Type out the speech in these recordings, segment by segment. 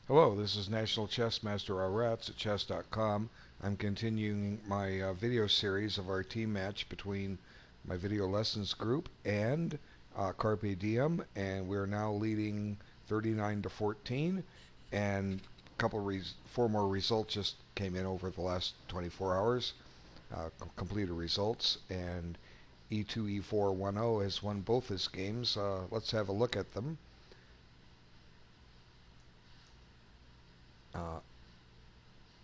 Hello, this is National Chess Master Rats at chess.com. I'm continuing my video series of our team match between my video lessons group and CARPE DIEM, and we're now leading 39 to 14. And four more results just came in over the last 24 hours, completed results, and E2 E4 1-0 has won both his games. Let's have a look at them. Uh,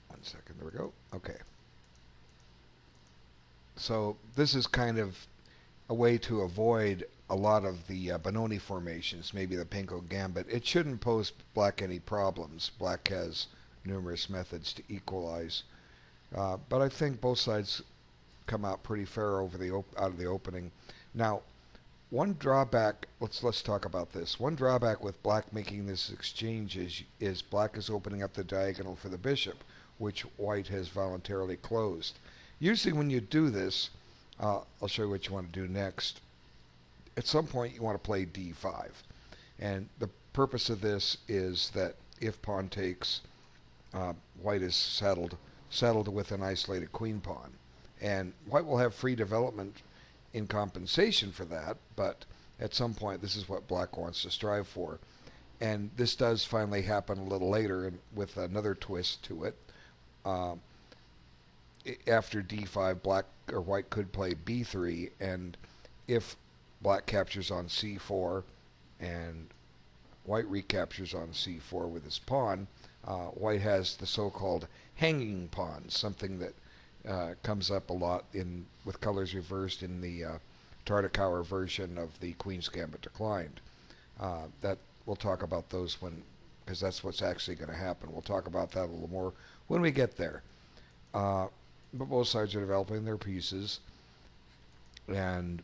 1 second, there we go. Okay. So this is kind of a way to avoid a lot of the Benoni formations, maybe the Pinko Gambit. It shouldn't pose black any problems. Black has numerous methods to equalize. But I think both sides come out pretty fair over out of the opening. Now, one drawback, let's talk about this. One drawback with black making this exchange is black is opening up the diagonal for the bishop, which white has voluntarily closed. Usually when you do this, I'll show you what you want to do next. At some point you want to play d5. And the purpose of this is that if pawn takes, white is settled with an isolated queen pawn. And white will have free development in compensation for that, but at some point this is what black wants to strive for. And this does finally happen a little later and with another twist to it. After d5, black or white could play b3, and if black captures on c4 and white recaptures on c4 with his pawn, white has the so-called hanging pawn, something that comes up a lot with colors reversed in the Tartakower version of the Queen's Gambit Declined. That we'll talk about those because that's what's actually going to happen. We'll talk about that a little more when we get there. But both sides are developing their pieces, and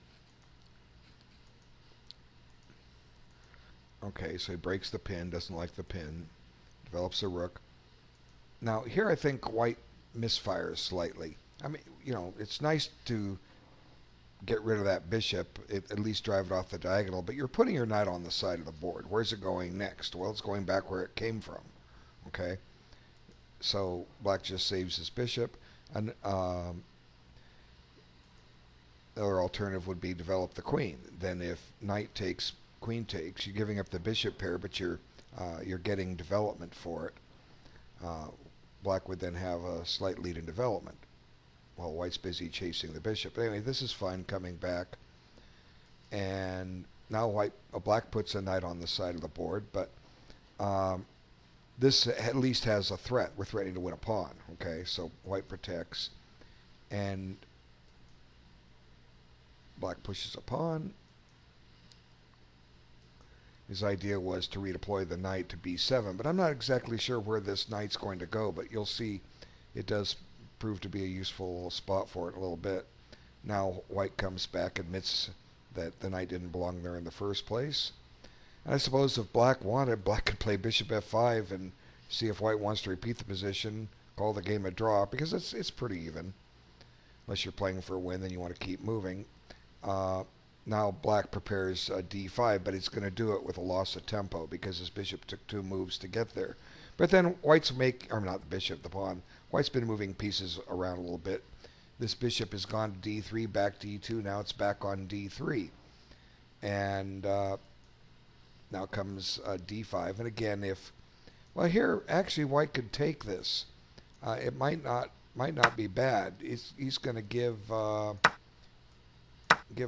okay, so he breaks the pin, doesn't like the pin, develops a rook. Now here I think white misfires slightly. I mean, it's nice to get rid of that bishop, at least drive it off the diagonal, but you're putting your knight on the side of the board. Where's it going next? Well, it's going back where it came from. Okay, so black just saves his bishop. And the other alternative would be develop the queen. Then if knight takes, queen takes, you're giving up the bishop pair, but you're getting development for it. Black would then have a slight lead in development while white's busy chasing the bishop. But anyway, this is fine coming back. And now black puts a knight on the side of the board, but this at least has a threat. We're threatening to win a pawn. Okay, so white protects, and black pushes a pawn. His idea was to redeploy the knight to b7, but I'm not exactly sure where this knight's going to go, but you'll see it does prove to be a useful spot for it a little bit. Now white comes back, admits that the knight didn't belong there in the first place. And I suppose if black wanted, black could play bishop f5 and see if white wants to repeat the position, call the game a draw, because it's pretty even. Unless you're playing for a win, then you want to keep moving. Now black prepares d5, but he's going to do it with a loss of tempo because his bishop took 2 moves to get there. But then white's or not the bishop, the pawn. White's been moving pieces around a little bit. This bishop has gone to d3, back to e2, now it's back on d3. And now comes d5, and again, here actually white could take this. It might not be bad. He's going to give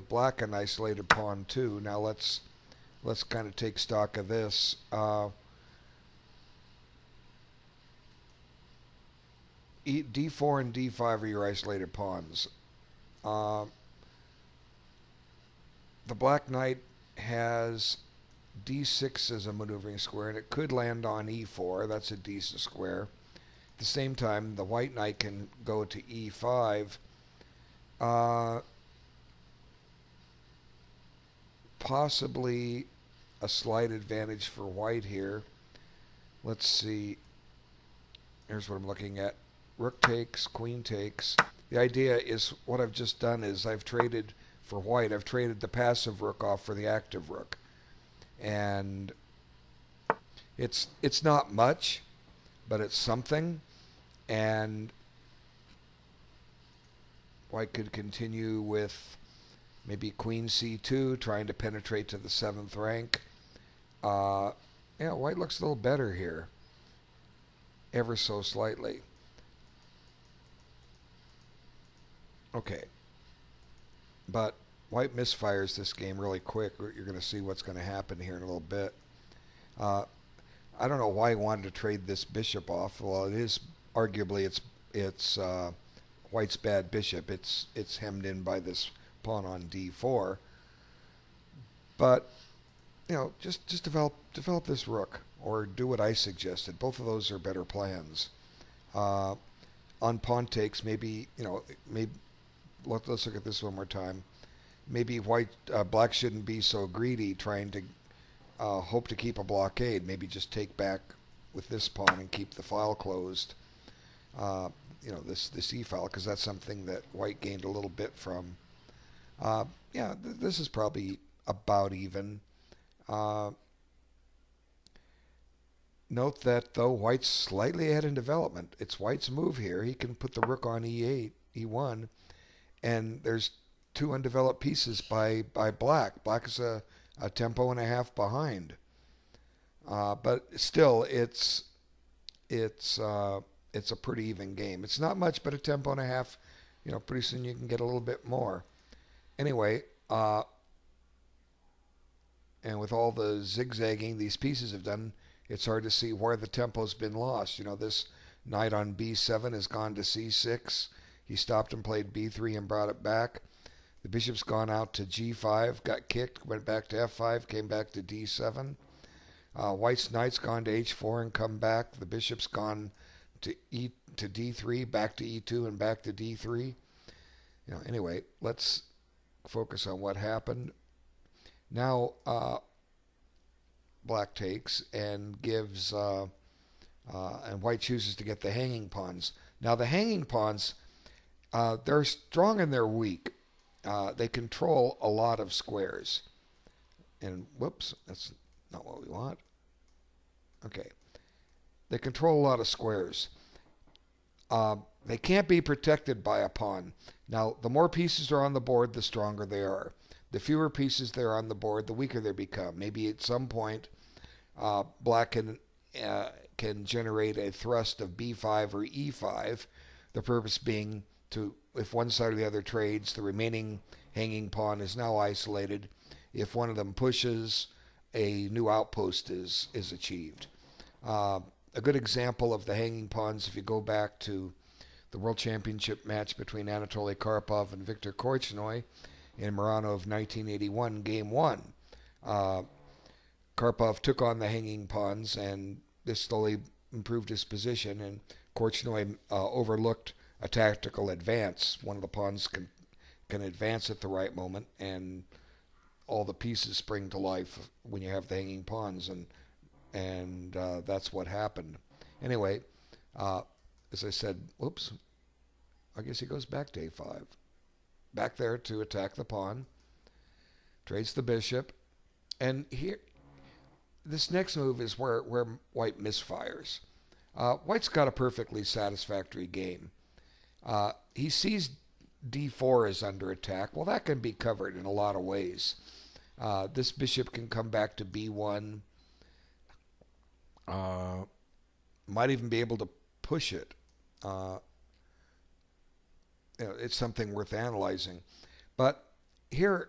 black an isolated pawn too. Now let's kind of take stock of this. D4 and D5 are your isolated pawns. The black knight has D6 as a maneuvering square, and it could land on E4. That's a decent square. At the same time, the white knight can go to E5. Possibly a slight advantage for white here. Let's see. Here's what I'm looking at. Rook takes, queen takes. The idea is what I've just done is I've traded for white. I've traded the passive rook off for the active rook. And It's not much, but it's something. And White could continue with maybe Queen C2, trying to penetrate to the 7th rank. Uh, yeah, White looks a little better here, ever so slightly. Okay, but White misfires this game really quick. You're going to see what's going to happen here in a little bit. Uh, I don't know why he wanted to trade this bishop off. Well, it is arguably it's White's bad bishop. It's hemmed in by this pawn on d4. But just develop this rook, or do what I suggested. Both of those are better plans. Uh, on pawn takes, maybe let's look at this one more time. Maybe black shouldn't be so greedy, trying to hope to keep a blockade. Maybe just take back with this pawn and keep the file closed. This e file, because that's something that White gained a little bit from. This is probably about even. Note that though White's slightly ahead in development. It's White's move here. He can put the rook on e8, e1, and there's two undeveloped pieces by Black. Black is a tempo and a half behind. But still, it's a pretty even game. It's not much, but a tempo and a half. Pretty soon you can get a little bit more. Anyway, and with all the zigzagging these pieces have done, it's hard to see where the tempo's been lost. This knight on b7 has gone to c6. He stopped and played b3 and brought it back. The bishop's gone out to g5, got kicked, went back to f5, came back to d7. White's knight's gone to h4 and come back. The bishop's gone to d3, back to e2 and back to d3. Anyway, let's focus on what happened. Now Black takes and gives, and White chooses to get the hanging pawns. Now the hanging pawns, they're strong and they're weak. They control a lot of squares. And whoops, that's not what we want. Okay. They control a lot of squares. They can't be protected by a pawn. Now, the more pieces are on the board, the stronger they are. The fewer pieces there are on the board, the weaker they become. Maybe at some point, Black can generate a thrust of b5 or e5, the purpose being to, if one side or the other trades, the remaining hanging pawn is now isolated. If one of them pushes, a new outpost is achieved. A good example of the hanging pawns, if you go back to the World Championship match between Anatoly Karpov and Viktor Korchnoi in Murano of 1981, Game 1. Karpov took on the hanging pawns, and this slowly improved his position, and Korchnoi overlooked a tactical advance. One of the pawns can advance at the right moment, and all the pieces spring to life when you have the hanging pawns, and that's what happened. Anyway, as I said, whoops, I guess he goes back to a5. Back there to attack the pawn, trades the bishop, and here, this next move is where White misfires. White's got a perfectly satisfactory game. He sees d4 is under attack. Well, that can be covered in a lot of ways. This bishop can come back to b1. Might even be able to push it. It's something worth analyzing. But here,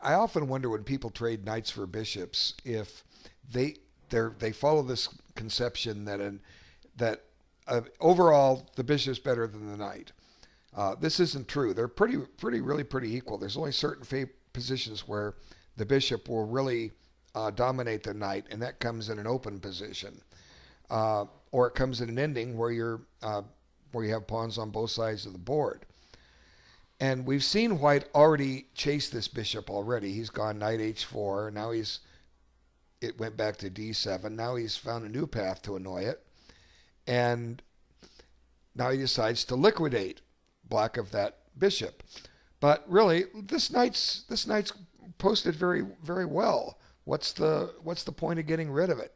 I often wonder when people trade knights for bishops if they follow this conception that overall the bishop's better than the knight. This isn't true. They're really pretty equal. There's only certain positions where the bishop will really dominate the knight, and that comes in an open position, or it comes in an ending where you have pawns on both sides of the board. And we've seen White already chase this bishop already. He's gone knight h4. Now it went back to d7. Now he's found a new path to annoy it, and now he decides to liquidate Black of that bishop. But really, this knight's posted very well. What's the point of getting rid of it?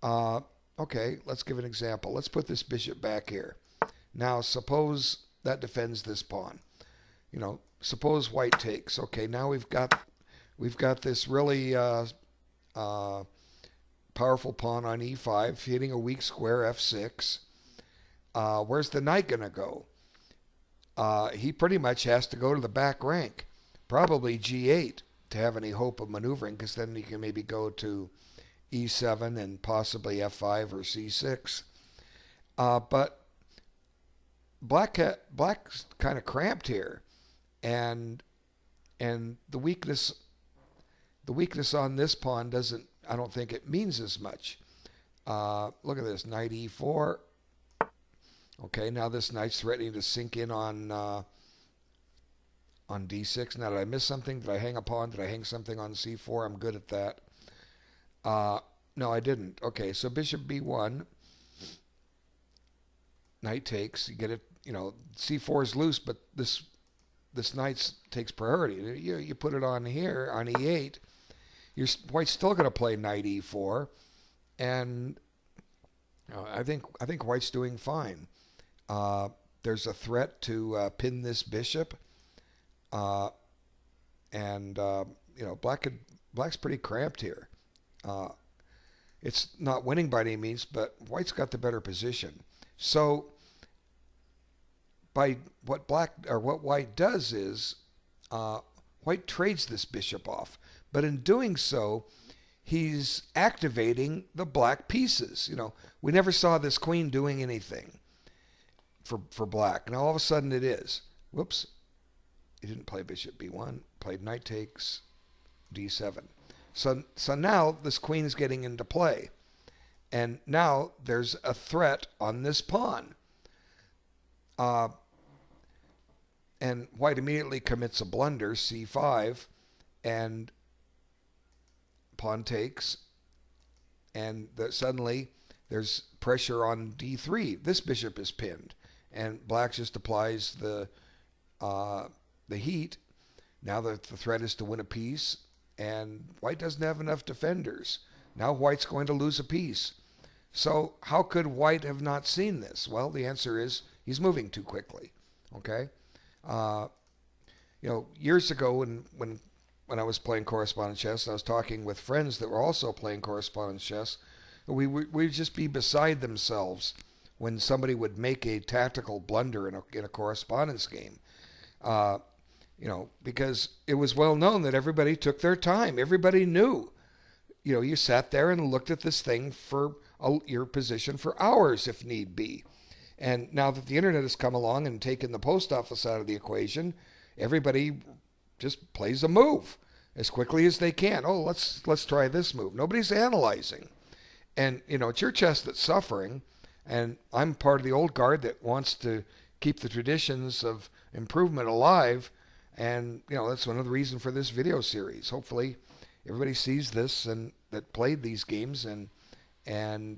Uh, okay, let's give an example. Let's put this bishop back here. Now, suppose that defends this pawn. Suppose white takes. Okay, now we've got this really uh, powerful pawn on e5, hitting a weak square f6. Where's the knight going to go? He pretty much has to go to the back rank, probably g8 to have any hope of maneuvering, because then he can maybe go to e7 and possibly f5 or c6. But black's kind of cramped here, and the weakness on this pawn doesn't. I don't think it means as much. Look at this, knight e4. Okay, now this knight's threatening to sink in on d6. Now, did I miss something? Did I hang a pawn? Did I hang something on c4? I'm good at that. No, I didn't. Okay, so bishop b1. Knight takes. You get it. C4 is loose, but this knight takes priority. You put it on here on e8. White's still going to play knight e4, and I think White's doing fine. There's a threat to pin this bishop, and black's pretty cramped here. It's not winning by any means, but White's got the better position. So by what White does is White trades this bishop off, but in doing so, he's activating the black pieces. We never saw this queen doing anything for black. Now all of a sudden it is. Whoops. He didn't play bishop b1. Played knight takes d7. So now this queen is getting into play. And now there's a threat on this pawn. And White immediately commits a blunder, c5, and pawn takes, and suddenly there's pressure on d3. This bishop is pinned, and black just applies the heat. Now the threat is to win a piece, and White doesn't have enough defenders. Now White's going to lose a piece. So how could White have not seen this? Well, the answer is he's moving too quickly. Okay, years ago when I was playing correspondence chess, I was talking with friends that were also playing correspondence chess. We'd just be beside themselves when somebody would make a tactical blunder in a correspondence game. Because it was well known that everybody took their time. Everybody knew. You sat there and looked at this thing for your position for hours if need be. And now that the internet has come along and taken the post office out of the equation, everybody just plays a move as quickly as they can. Oh, let's try this move. Nobody's analyzing. And, it's your chess that's suffering. And I'm part of the old guard that wants to keep the traditions of improvement alive. And, that's one of the reasons for this video series. Hopefully everybody sees this and that played these games and can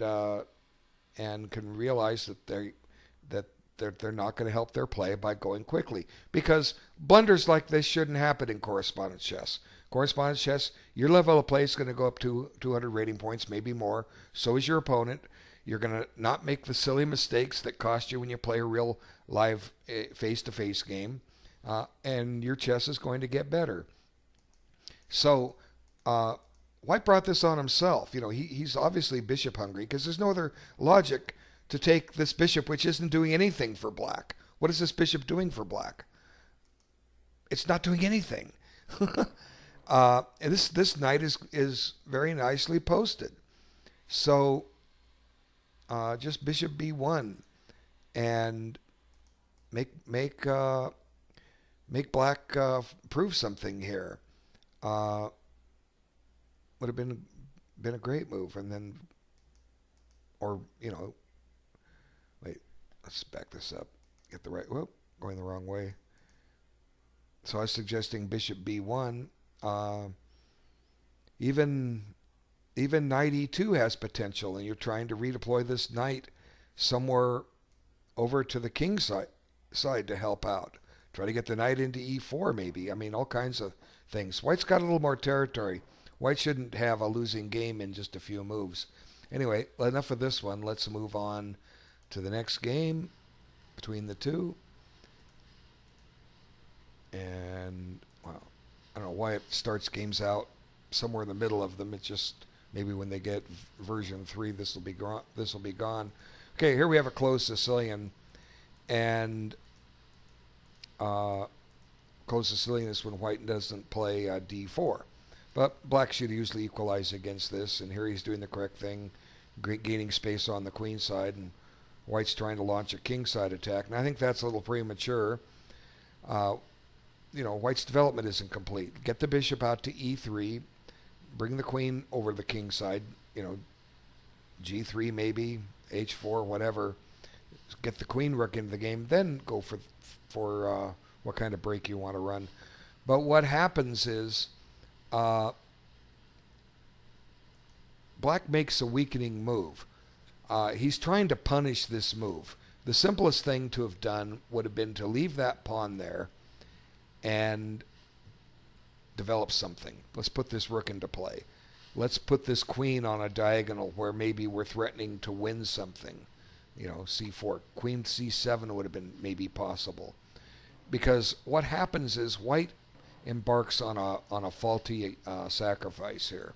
realize that they're not going to help their play by going quickly, because blunders like this shouldn't happen in correspondence chess. Correspondence chess, your level of play is going to go up to 200 rating points, maybe more. So is your opponent. You're going to not make the silly mistakes that cost you when you play a real live face-to-face game, and your chess is going to get better. So White brought this on himself. He's obviously bishop hungry, because there's no other logic to take this bishop, which isn't doing anything for black. What is this bishop doing for black? It's not doing anything. And this knight is very nicely posted. So just bishop b1 and make black prove something here. Would have been a great move. And then, or wait, let's back this up. Get the right. Whoop, going the wrong way. So I was suggesting bishop b1. Even knight e2 has potential, and you're trying to redeploy this knight somewhere over to the king side to help out. Try to get the knight into e4 maybe. I mean, all kinds of things. White's got a little more territory. White shouldn't have a losing game in just a few moves. Anyway, enough of this one. Let's move on to the next game between the two. And, well, I don't know why it starts games out somewhere in the middle of them. It's just maybe when they get version 3, this will be gone. Okay, here we have a closed Sicilian, and closed Sicilian is when white doesn't play d4. But black should usually equalize against this, and here he's doing the correct thing, gaining space on the queen side, and white's trying to launch a king side attack. And I think that's a little premature. White's development isn't complete. Get the bishop out to e3, bring the queen over the king side, g3 maybe, h4, whatever. Get the queen rook into the game, then go for what kind of break you want to run. But what happens is black makes a weakening move. He's trying to punish this move. The simplest thing to have done would have been to leave that pawn there and develop something. Let's put this rook into play. Let's put this queen on a diagonal where maybe we're threatening to win something. C4. Queen c7 would have been maybe possible. Because what happens is white embarks on a faulty sacrifice here.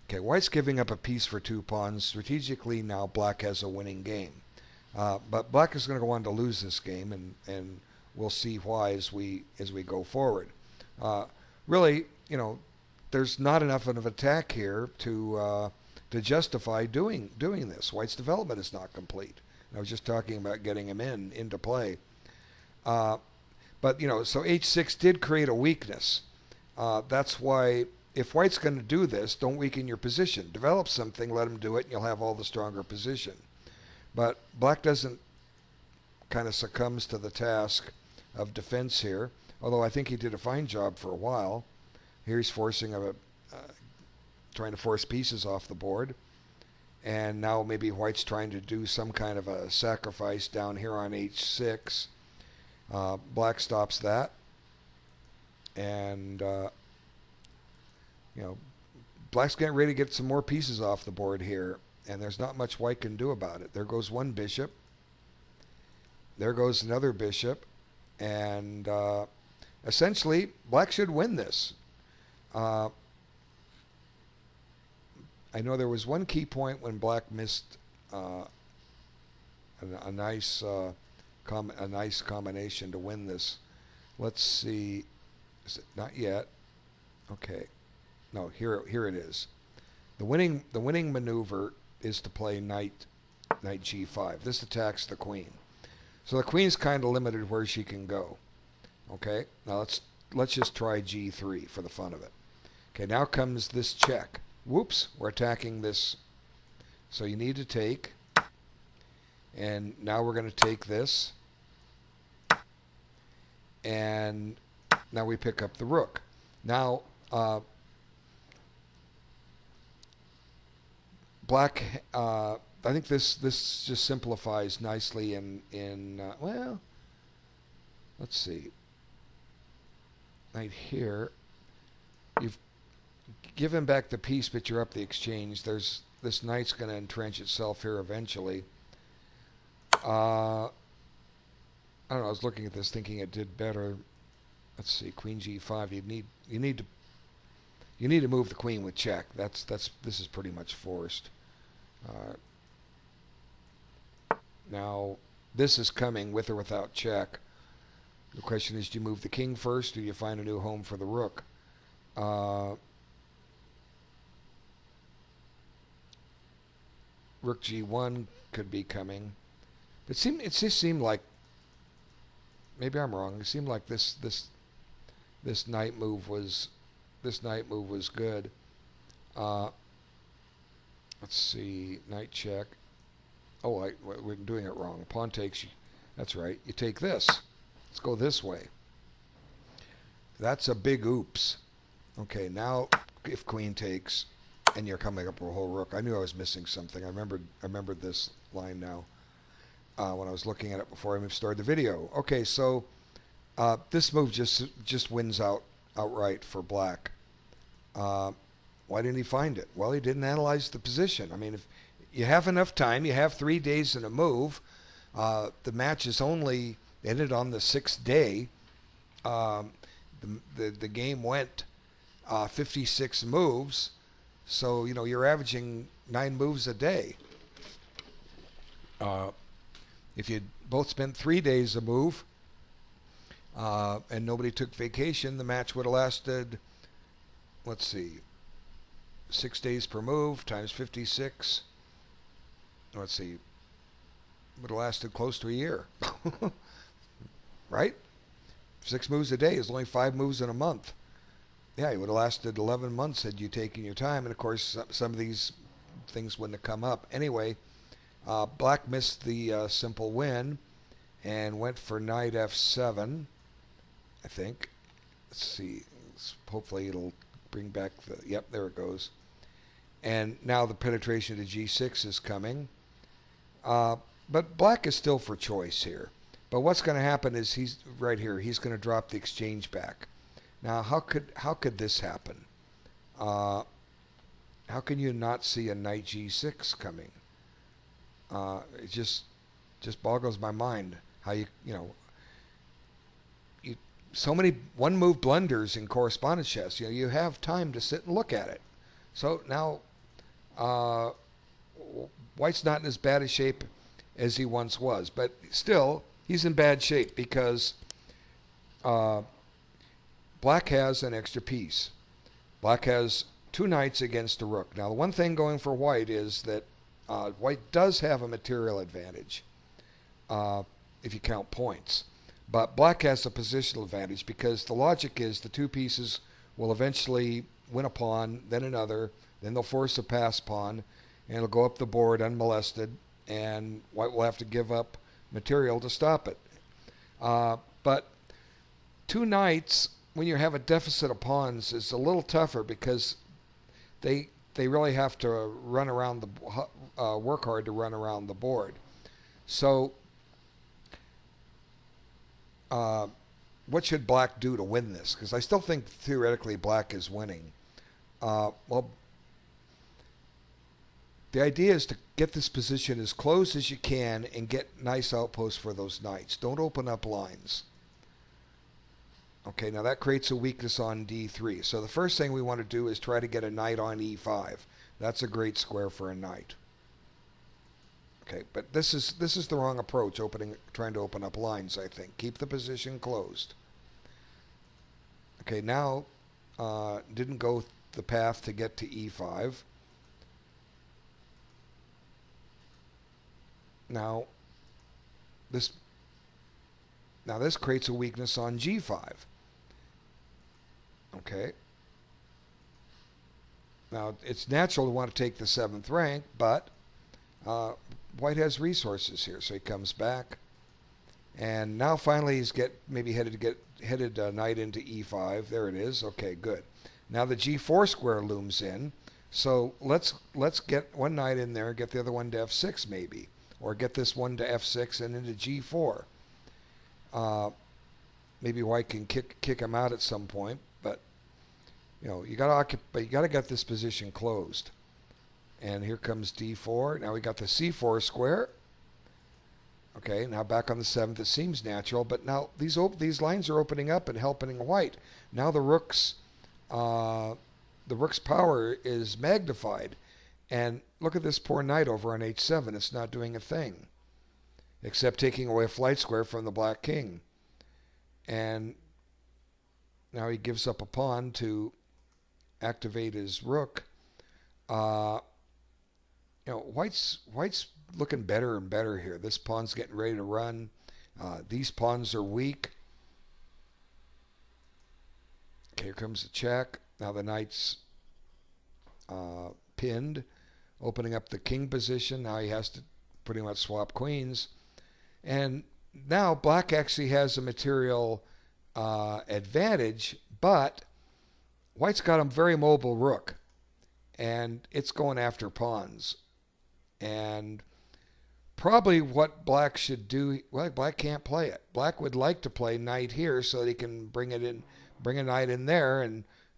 Okay, white's giving up a piece for 2 pawns. Strategically, now black has a winning game. But black is going to go on to lose this game, and we'll see why as we go forward. Really, there's not enough of an attack here to justify doing this. White's development is not complete. I was just talking about getting him into play. But so h6 did create a weakness. That's why if white's going to do this, don't weaken your position. Develop something, let him do it, and you'll have all the stronger position. But black doesn't kind of succumbs to the task of defense here, although I think he did a fine job for a while. Here he's trying to force pieces off the board, and now maybe white's trying to do some kind of a sacrifice down here on h6. Black stops that, and black's getting ready to get some more pieces off the board here, and there's not much white can do about it. There goes one bishop. There goes another bishop, and essentially black should win this. I know there was one key point when black missed a nice combination to win this. Let's see. Is it not yet? Okay. No, here it is. The winning maneuver is to play knight g5. This attacks the queen. So the queen's kind of limited where she can go. Okay? Now let's just try g3 for the fun of it. Okay, now comes this check. Whoops, we're attacking this. So you need to take, and now we're going to take this, and now we pick up the rook. Now black, I think this just simplifies nicely in well, let's see. Right here, you've given back the piece, but you're up the exchange. This knight's going to entrench itself here eventually. I don't know. I was looking at this, thinking it did better. Let's see, Queen G5. You need to move the queen with check. This is pretty much forced. Now this is coming with or without check. The question is, do you move the king first, or do you find a new home for the rook? Rook G1 could be coming. It just seemed like, maybe I'm wrong. It seemed like this knight move was good. Let's see, knight check. Oh, we're doing it wrong. Pawn takes. That's right. You take this. Let's go this way. That's a big oops. Okay, now if queen takes, and you're coming up with a whole rook. I knew I was missing something. I remembered this line now when I was looking at it before I started the video. Okay, so this move just wins outright for black. Why didn't he find it? Well, he didn't analyze the position. I mean, if you have enough time, you have 3 days in a move. The match is only ended on the 6th day. Um, the game went 56 moves, so you're averaging 9 moves a day. If you both spent 3 days a move and nobody took vacation, the match would have lasted, let's see, 6 days per move times 56. Let's see, would have lasted close to a year. Right? 6 moves a day is only 5 moves in a month. Yeah, it would have lasted 11 months had you taken your time. And of course, some of these things wouldn't have come up. Anyway, Black missed the simple win and went for knight f7, I think. Let's see. Hopefully it'll bring back the... Yep, there it goes. And now the penetration to g6 is coming. But Black is still for choice here. But what's going to happen is he's right here. He's going to drop the exchange back. Now, how could this happen? How can you not see a knight g6 coming? It just boggles my mind how you so many one move blunders in correspondence chess. You have time to sit and look at it. So now White's not in as bad a shape as he once was, but still he's in bad shape because Black has an extra piece. Black has 2 knights against a rook. Now the one thing going for White is that White does have a material advantage if you count points. But Black has a positional advantage because the logic is the 2 pieces will eventually win a pawn, then another, then they'll force a pass pawn, and it'll go up the board unmolested, and White will have to give up material to stop it. But 2 knights, when you have a deficit of pawns, is a little tougher because they really have to run around the work hard to run around the board. So what should Black do to win this? Because I still think theoretically Black is winning. Well, the idea is to get this position as close as you can and get nice outposts for those knights. Don't open up lines. Okay, now that creates a weakness on d3. So the first thing we want to do is try to get a knight on e5. That's a great square for a knight. Okay, but this is the wrong approach, trying to open up lines, I think. Keep the position closed. Okay, now didn't go the path to get to e5. Now this creates a weakness on g5. Okay. Now it's natural to want to take the 7th rank, but White has resources here, so he comes back, and now finally he's headed knight into e5. There it is. Okay, good. Now the g4 square looms in, so let's get one knight in there, get the other one to f6 maybe, or get this one to f6 and into g4. Maybe White can kick him out at some point, but you got to get this position closed. And here comes d4. Now we got the c4 square. Okay, now back on the 7th. It seems natural, but now these lines are opening up and helping White. Now the rook's power is magnified, and look at this poor knight over on h7. It's not doing a thing except taking away a flight square from the Black king. And now he gives up a pawn to activate his rook. White's looking better and better here. This pawn's getting ready to run. These pawns are weak. Okay, here comes the check. Now the knight's pinned, opening up the king position. Now he has to pretty much swap queens. And now Black actually has a material advantage, but White's got a very mobile rook, and it's going after pawns. And probably what Black should do, well, Black can't play it. Black would like to play knight here so that he can bring a knight in there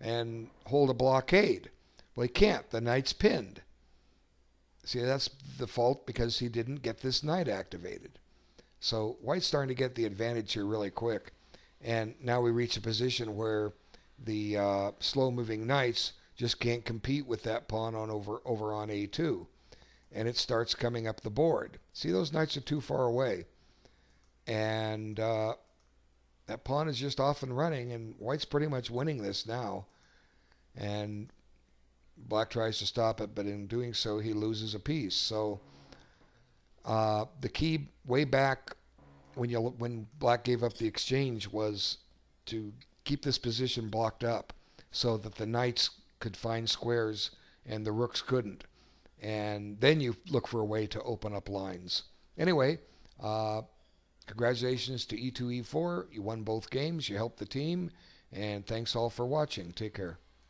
and hold a blockade. Well, he can't. The knight's pinned. See, that's the fault because he didn't get this knight activated. So white's starting to get the advantage here really quick. And now we reach a position where the slow-moving knights just can't compete with that pawn on over on a2. And it starts coming up the board. See, those knights are too far away. And that pawn is just off and running, and white's pretty much winning this now. And black tries to stop it, but in doing so, he loses a piece. So the key way back when black gave up the exchange was to keep this position blocked up so that the knights could find squares and the rooks couldn't. And then you look for a way to open up lines. Anyway, congratulations to E2, E4. You won both games. You helped the team. And thanks all for watching. Take care.